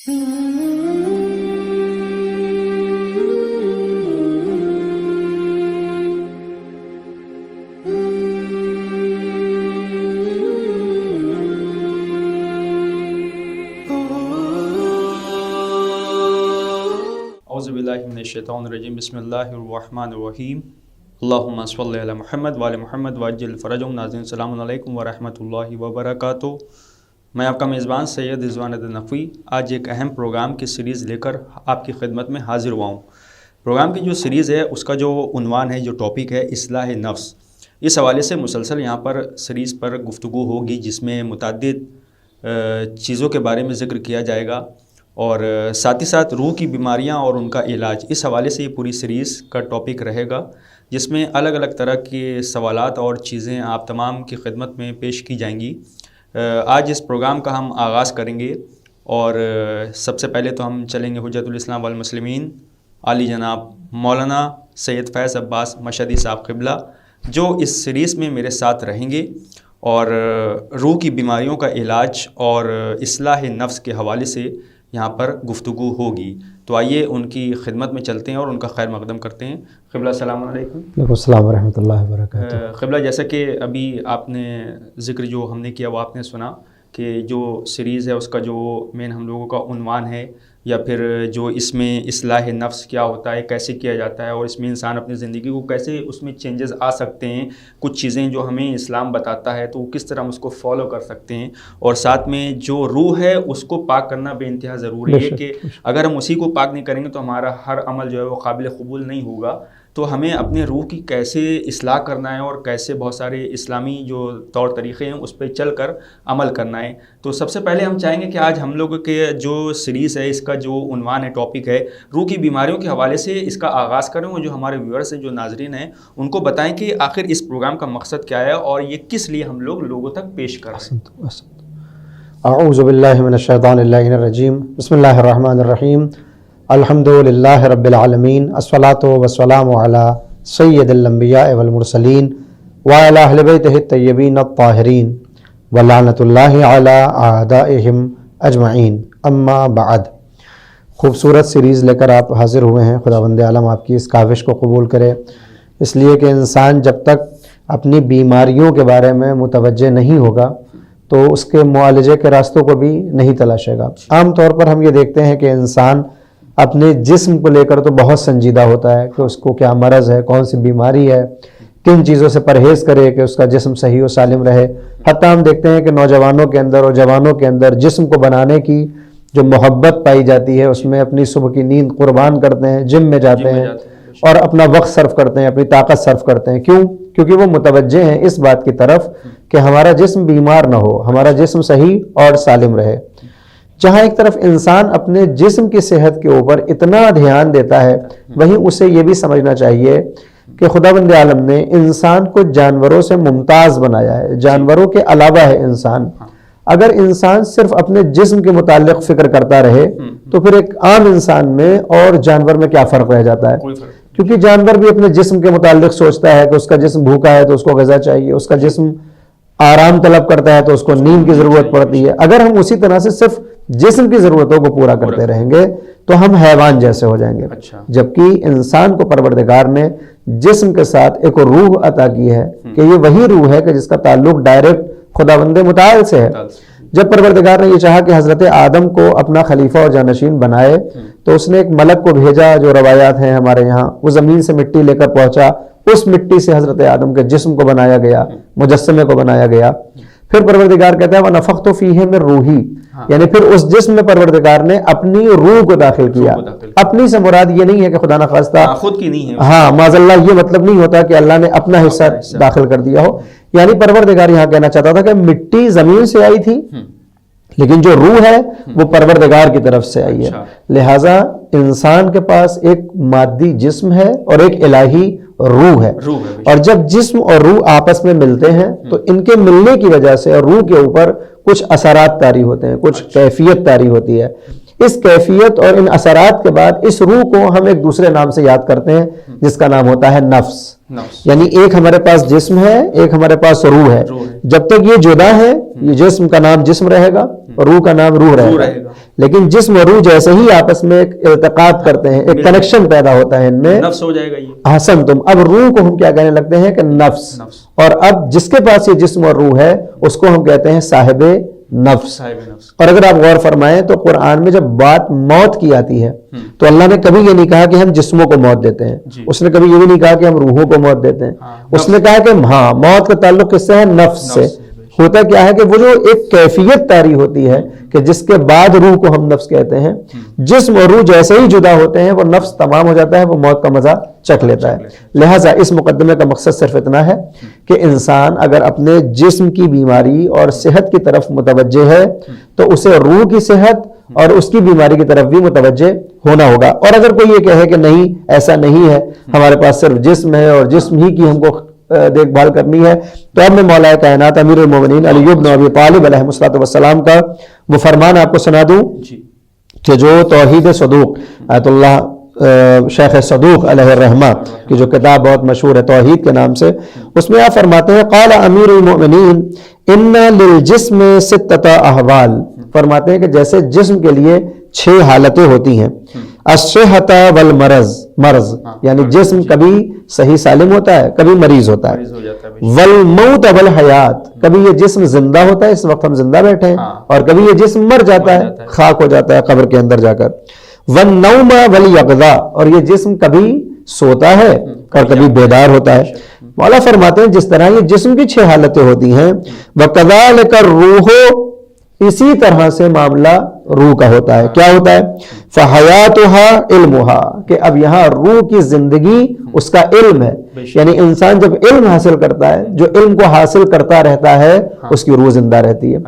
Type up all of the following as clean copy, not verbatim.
اعوذ باللہ من الشیطان الرجیم بسم اللہ الرحمن الرحیم اللہم صلی علی محمد وعلی محمد وعجل فرجہم۔ ناظرین السلام علیکم ورحمۃ اللہ وبرکاتہ۔ میں آپ کا میزبان سید رضوان نقوی آج ایک اہم پروگرام کی سیریز لے کر آپ کی خدمت میں حاضر ہوا ہوں۔ پروگرام کی جو سیریز ہے اس کا جو عنوان ہے، جو ٹاپک ہے، اصلاح نفس۔ اس حوالے سے مسلسل یہاں پر سیریز پر گفتگو ہوگی جس میں متعدد چیزوں کے بارے میں ذکر کیا جائے گا اور ساتھ ہی ساتھ روح کی بیماریاں اور ان کا علاج، اس حوالے سے یہ پوری سیریز کا ٹاپک رہے گا جس میں الگ الگ طرح کے سوالات اور چیزیں آپ تمام کی خدمت میں پیش کی جائیں گی۔ آج اس پروگرام کا ہم آغاز کریں گے اور سب سے پہلے تو ہم چلیں گے حجت الاسلام والمسلمین عالی جناب مولانا سید فیض عباس مشہدی صاحب قبلہ، جو اس سیریز میں میرے ساتھ رہیں گے اور روح کی بیماریوں کا علاج اور اصلاح نفس کے حوالے سے یہاں پر گفتگو ہوگی۔ تو آئیے ان کی خدمت میں چلتے ہیں اور ان کا خیر مقدم کرتے ہیں۔ قبلہ السلام علیکم۔ وعلیکم السلام ورحمۃ اللہ وبرکاتہ۔ قبلہ، جیسا کہ ابھی آپ نے ذکر جو ہم نے کیا وہ آپ نے سنا کہ جو سیریز ہے اس کا جو مین ہم لوگوں کا عنوان ہے یا پھر جو اس میں اصلاح نفس کیا ہوتا ہے، کیسے کیا جاتا ہے اور اس میں انسان اپنی زندگی کو کیسے اس میں چینجز آ سکتے ہیں، کچھ چیزیں جو ہمیں اسلام بتاتا ہے تو کس طرح ہم اس کو فالو کر سکتے ہیں، اور ساتھ میں جو روح ہے اس کو پاک کرنا بے انتہا ضروری ہے کہ اگر ہم اسی کو پاک نہیں کریں گے تو ہمارا ہر عمل جو ہے وہ قابل قبول نہیں ہوگا۔ تو ہمیں اپنے روح کی کیسے اصلاح کرنا ہے اور کیسے بہت سارے اسلامی جو طور طریقے ہیں اس پہ چل کر عمل کرنا ہے۔ تو سب سے پہلے ہم چاہیں گے کہ آج ہم لوگوں کے جو سیریز ہے، اس کا جو عنوان ہے، ٹاپک ہے، روح کی بیماریوں کے حوالے سے اس کا آغاز کریں اور جو ہمارے ویورز ہیں، جو ناظرین ہیں، ان کو بتائیں کہ آخر اس پروگرام کا مقصد کیا ہے اور یہ کس لیے ہم لوگ لوگوں تک پیش کر رہے ہیں۔ اعوذ باللہ من الشیطان اللعین الرجیم، بسم اللہ الرحمن الرحیم، الحمد للہ رب العالمین، الصلاۃ والسلام علی سید الانبیاء والمرسلین وعلی اہل بیتہ الطیبین الطاہرین ولعنۃ اللہ علی اعدائہم اجمعین، اما بعد۔ خوبصورت سیریز لے کر آپ حاضر ہوئے ہیں۔ خداوند عالم آپ کی اس کاوش کو قبول کرے، اس لیے کہ انسان جب تک اپنی بیماریوں کے بارے میں متوجہ نہیں ہوگا تو اس کے معالجے کے راستوں کو بھی نہیں تلاشے گا۔ عام طور پر ہم یہ دیکھتے ہیں کہ انسان اپنے جسم کو لے کر تو بہت سنجیدہ ہوتا ہے کہ اس کو کیا مرض ہے، کون سی بیماری ہے، کن چیزوں سے پرہیز کرے کہ اس کا جسم صحیح و سالم رہے۔ حتیٰ ہم دیکھتے ہیں کہ نوجوانوں کے اندر اور جوانوں کے اندر جسم کو بنانے کی جو محبت پائی جاتی ہے، اس میں اپنی صبح کی نیند قربان کرتے ہیں، جم میں جاتے ہیں اور اپنا وقت صرف کرتے ہیں، اپنی طاقت صرف کرتے ہیں۔ کیوں؟ کیونکہ وہ متوجہ ہیں اس بات کی طرف کہ ہمارا جسم بیمار نہ ہو، ہمارا جسم صحیح اور سالم رہے۔ جہاں ایک طرف انسان اپنے جسم کی صحت کے اوپر اتنا دھیان دیتا ہے، وہیں اسے یہ بھی سمجھنا چاہیے کہ خداوند عالم نے انسان کو جانوروں سے ممتاز بنایا ہے، جانوروں کے علاوہ ہے انسان۔ اگر انسان صرف اپنے جسم کے متعلق فکر کرتا رہے تو پھر ایک عام انسان میں اور جانور میں کیا فرق رہ جاتا ہے؟ کیونکہ جانور بھی اپنے جسم کے متعلق سوچتا ہے کہ اس کا جسم بھوکا ہے تو اس کو غذا چاہیے، اس کا جسم آرام طلب کرتا ہے تو اس کو نیند کی ضرورت پڑتی ہے۔ اگر ہم اسی طرح سے صرف جسم کی ضرورتوں کو پورا کرتے رہیں گے تو ہم حیوان جیسے ہو جائیں گے۔ جبکہ انسان کو پروردگار نے جسم کے ساتھ ایک روح عطا کی ہے کہ یہ وہی روح ہے کہ جس کا تعلق ڈائریکٹ خداوند متعال سے ہے۔ جب پروردگار نے یہ چاہا کہ حضرت آدم کو اپنا خلیفہ اور جانشین بنائے تو اس نے ایک ملک کو بھیجا، جو روایات ہیں ہمارے یہاں، وہ زمین سے مٹی لے کر پہنچا، اس مٹی سے حضرت آدم کے جسم کو بنایا گیا، مجسمے کو بنایا گیا۔ پھر پروردگار کہتا ہے وَنَفَخْتُ فِيهِ مِن رُوحِي، یعنی پھر اس جسم میں پروردگار نے اپنی روح کو داخل کیا۔ اپنی سے مراد یہ نہیں ہے کہ خدا نخواستہ خود کی نہیں ہے، ہاں معاذ اللہ، یہ مطلب نہیں ہوتا کہ اللہ نے اپنا حصہ داخل کر دیا ہو۔ یعنی پروردگار یہاں کہنا چاہتا تھا کہ مٹی زمین سے آئی تھی لیکن جو روح ہے وہ پروردگار کی طرف سے آئی ہے۔ لہٰذا انسان کے پاس ایک مادی جسم ہے اور ایک الہی روح ہے، اور جب جسم اور روح آپس میں ملتے ہیں تو ان کے ملنے کی وجہ سے روح کے اوپر کچھ اثرات طاری ہوتے ہیں، کچھ کیفیت طاری ہوتی ہے۔ اس کیفیت اور ان اثرات کے بعد اس روح کو ہم ایک دوسرے نام سے یاد کرتے ہیں جس کا نام ہوتا ہے نفس۔ یعنی ایک ہمارے پاس جسم ہے، ایک ہمارے پاس روح ہے۔ جب تک یہ جدا ہے، یہ جسم کا نام جسم رہے گا، اور روح کا نام روح رہے گا. لیکن جسم اور روح جیسے ہی آپس میں ایک التقاط کرتے ہیں, ایک کنیکشن پیدا ہوتا ہے ان میں, نفس ہو جائے گا یہ. حسن تم, اب روح کو ہم کیا کہنے لگتے ہیں کہ نفس, اور اب جس کے پاس یہ جسم اور روح ہے اس کو ہم کہتے ہیں صاحب نفس. اور اگر آپ غور فرمائیں تو قرآن میں جب بات موت کی آتی ہے تو اللہ نے کبھی یہ نہیں کہا کہ ہم جسموں کو موت دیتے ہیں, اس نے کبھی یہ بھی نہیں کہا کہ ہم روحوں کو موت دیتے ہیں. اس نے کہا کہ ہاں موت کا تعلق کس سے ہے؟ نفس سے. ہوتا کیا ہے کہ وہ جو ایک کیفیت طاری ہوتی ہے کہ جس کے بعد روح کو ہم نفس کہتے ہیں, جسم اور روح جیسے ہی جدا ہوتے ہیں وہ نفس تمام ہو جاتا ہے, وہ موت کا مزہ چکھ لیتا ہے. لہٰذا اس مقدمے کا مقصد صرف اتنا ہے کہ انسان اگر اپنے جسم کی بیماری اور صحت کی طرف متوجہ ہے تو اسے روح کی صحت اور اس کی بیماری کی طرف بھی متوجہ ہونا ہوگا. اور اگر کوئی یہ کہے کہ نہیں ایسا نہیں ہے, ہمارے پاس صرف جسم ہے اور جسم ہی کی ہم کو دیکھ بھال کرنی ہے, تو اب میں مولا کائنات امیر المومنین علی بن ابی طالب علیہ الصلوۃ والسلام کا وہ فرمان آپ کو سنا دوں کہ جو توحید صدوق آیت اللہ شیخ صدوق علیہ الرحمہ کی جو کتاب بہت مشہور ہے توحید کے نام سے, اس میں آپ فرماتے ہیں قال امیر المؤمنین ان للجسم ستۃ احوال, فرماتے ہیں کہ جیسے جسم کے لیے 6 حالتیں ہوتی ہیں. الصحۃ والمرض, مرض یعنی جسم کبھی صحیح سالم ہوتا ہے کبھی مریض ہوتا ہے. والموت والحیات, کبھی یہ جسم زندہ ہوتا ہے, اس وقت ہم زندہ بیٹھے ہیں, اور کبھی یہ جسم مر جاتا ہے, خاک ہو جاتا ہے قبر کے اندر جا کر. والنوم والیقظہ, اور یہ جسم کبھی سوتا ہے اور کبھی بیدار ہوتا ہے. مولا فرماتے ہیں جس طرح یہ جسم کی 6 حالتیں ہوتی ہیں, وَكَذَلِكَ الرُّوحُ, اسی طرح سے معاملہ روح کا ہوتا ہے. کیا ہوتا ہے؟ فَحَيَاتُهَا عِلْمُهَا, کہ اب یہاں روح کی زندگی اس کا علم ہے. یعنی انسان جب علم حاصل کرتا ہے, جو علم کو حاصل کرتا رہتا ہے, اس کی روح زندہ رہتی ہے.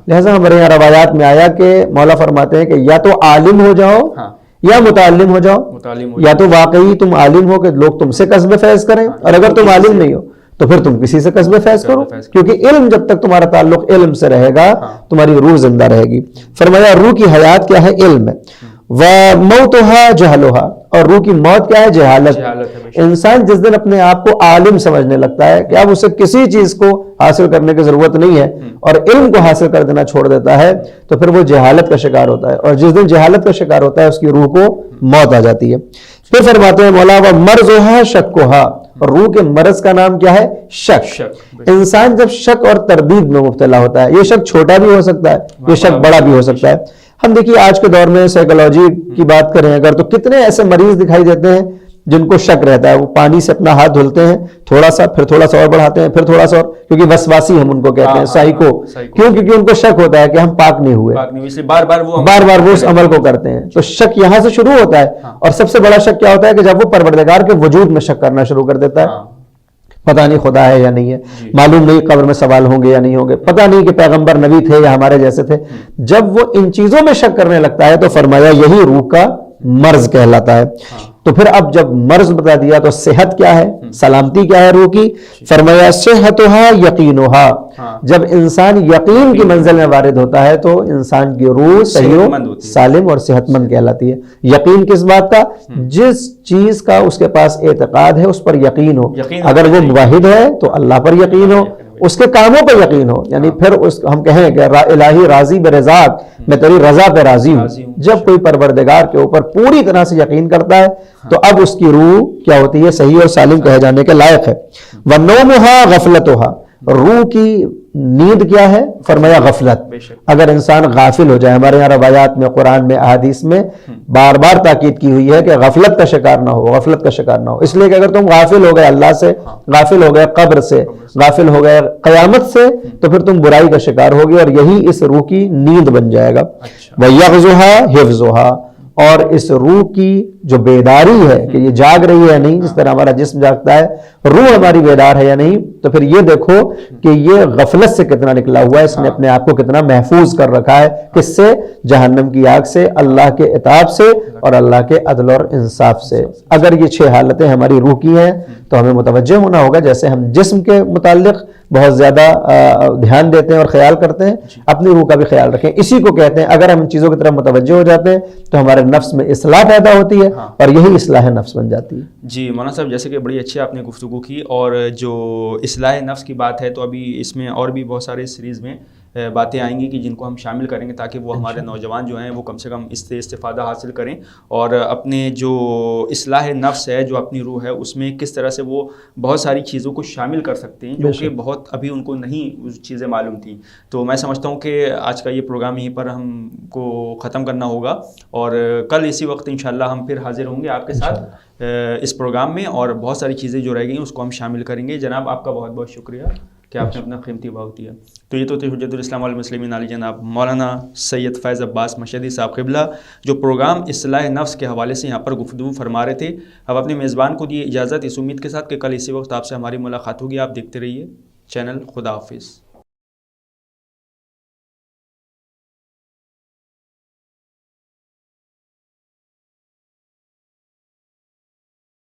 لہذا ہمارے یہاں روایات میں آیا کہ مولا فرماتے ہیں کہ یا تو عالم ہو جاؤ یا متعلم ہو جاؤ, یا تو واقعی تم عالم ہو کہ لوگ تم سے کسب فیض کریں, اور اگر تم عالم نہیں ہو تو پھر تم کسی سے کسب فیض کرو, کیونکہ علم جب تک تمہارا تعلق علم سے رہے گا تمہاری روح زندہ رہے گی. فرمایا روح کی حیات کیا ہے؟ علم ہے. وَمَوْتُهَا جَهْلُهَا, اور روح کی موت کیا ہے؟ جہالت. انسان جس دن اپنے آپ کو عالم سمجھنے لگتا ہے کہ اب اسے کسی چیز کو حاصل کرنے کی ضرورت نہیں ہے اور علم کو حاصل کر دینا چھوڑ دیتا ہے, تو پھر وہ جہالت کا شکار ہوتا ہے, اور جس دن جہالت کا شکار ہوتا ہے اس کی روح کو موت آ جاتی ہے. پھر فرماتے ہیں مولا وَمَرْضُهَا شَكُّهَا, اور روح کے مرض کا نام کیا ہے؟ شک. انسان جب شک اور تردید میں مبتلا ہوتا ہے, یہ شک چھوٹا بھی ہو سکتا ہے, یہ شک بڑا بھی ہو سکتا ہے. ہم دیکھیے آج کے دور میں سائیکالوجی کی بات کریں اگر, تو کتنے ایسے مریض دکھائی دیتے ہیں جن کو شک رہتا ہے, وہ پانی سے اپنا ہاتھ دھلتے ہیں تھوڑا سا, پھر تھوڑا سا اور بڑھاتے ہیں, پھر تھوڑا سا اور, کیونکہ وسواسی ہم ان کو کہتے ہیں, سائیکو. کیوں؟ کیونکہ ان کو شک ہوتا ہے کہ ہم پاک نہیں ہوئے, بار بار وہ اس عمل کو کرتے ہیں. تو شک یہاں سے شروع ہوتا ہے, اور سب سے بڑا شک کیا ہوتا ہے کہ جب وہ پروردگار کے وجود میں شک کرنا شروع کر دیتا ہے. پتہ نہیں خدا ہے یا نہیں ہے, معلوم نہیں قبر میں سوال ہوں گے یا نہیں ہوں گے, پتہ نہیں کہ پیغمبر نبی تھے یا ہمارے جیسے تھے. جب وہ ان چیزوں میں شک کرنے لگتا ہے تو فرمایا یہی روح کا مرض کہلاتا ہے. تو پھر اب جب مرض بتا دیا تو صحت کیا ہے, سلامتی کیا ہے روح کی؟ فرمایا صحتها یقینها, جب انسان یقین کی منزل میں وارد ہوتا ہے تو انسان کی روح صحیح سالم اور صحت مند کہلاتی ہے. یقین کس بات کا؟ جس چیز کا اس کے پاس اعتقاد ہے اس پر یقین ہو. اگر وہ موحد ہے تو اللہ پر یقین ہو, اس کے کاموں پر یقین ہو, یعنی پھر ہم کہیں کہ الہی راضی برضاک, میں تیری رضا پہ راضی ہوں. جب کوئی پروردگار کے اوپر پوری طرح سے یقین کرتا ہے تو اب اس کی روح کیا ہوتی ہے؟ صحیح اور سالم کہے جانے کے لائق ہے. وَنَوْمُهَا غَفْلَتُهَا, روح کی نیند کیا ہے؟ فرمایا غفلت. اگر انسان غافل ہو جائے, ہمارے یہاں روایات میں, قرآن میں, احادیث میں بار بار تاکید کی ہوئی ہے کہ غفلت کا شکار نہ ہو, غفلت کا شکار نہ ہو. اس لیے کہ اگر تم غافل ہو گئے اللہ سے, غافل ہو گئے قبر سے, غافل ہو گئے قیامت سے, تو پھر تم برائی کا شکار ہوگے, اور یہی اس روح کی نیند بن جائے گا. وَيَغْزُهَا حِفْظُهَا, اور اس روح کی جو بیداری ہے کہ یہ جاگ رہی ہے نہیں, جس طرح ہمارا جسم جاگتا ہے, روح ہماری بیدار ہے یا نہیں, تو پھر یہ دیکھو کہ یہ غفلت سے کتنا نکلا ہوا ہے, اس نے اپنے آپ کو کتنا محفوظ کر رکھا ہے. کس سے؟ جہنم کی آگ سے, اللہ کے عتاب سے, اور اللہ کے عدل اور انصاف سے. اگر یہ 6 حالتیں ہماری روح کی ہیں تو ہمیں متوجہ ہونا ہوگا, جیسے ہم جسم کے متعلق بہت زیادہ دھیان دیتے ہیں اور خیال کرتے ہیں, اپنی روح کا بھی خیال رکھیں. اسی کو کہتے ہیں اگر ہم ان چیزوں کی طرف متوجہ ہو جاتے ہیں تو ہمارے نفس میں اصلاح پیدا ہوتی ہے, اور یہی اصلاح نفس بن جاتی ہے. جی مولانا صاحب, جیسے کہ بڑی اچھی آپ نے گفتگو کی, اور جو اصلاح نفس کی بات ہے تو ابھی اس میں اور بھی بہت سارے سیریز میں باتیں آئیں گی کہ جن کو ہم شامل کریں گے تاکہ وہ ہمارے نوجوان جو ہیں وہ کم سے کم اس سے استفادہ حاصل کریں اور اپنے جو اصلاح نفس ہے، جو اپنی روح ہے، اس میں کس طرح سے وہ بہت ساری چیزوں کو شامل کر سکتے ہیں جو کہ بہت ابھی ان کو نہیں چیزیں معلوم تھیں۔ تو میں سمجھتا ہوں کہ آج کا یہ پروگرام یہیں پر ہم کو ختم کرنا ہوگا اور کل اسی وقت انشاءاللہ ہم پھر حاضر ہوں گے آپ کے ساتھ اس پروگرام میں اور بہت ساری چیزیں جو رہ گئی ہیں اس کو ہم شامل کریں گے۔ جناب آپ کا بہت بہت شکریہ کہ آپ نے اپنا قیمتی وقت دیا۔ تو یہ تو تھے حجت الاسلام والمسلمین علی جناب مولانا سید فیض عباس مشہدی صاحب قبلہ، جو پروگرام اصلاح نفس کے حوالے سے یہاں پر گفتگو فرما رہے تھے۔ اب اپنے میزبان کو دیے اجازت اس امید کے ساتھ کہ کل اسی وقت آپ سے ہماری ملاقات ہوگی۔ آپ دیکھتے رہیے چینل۔ خدا حافظ۔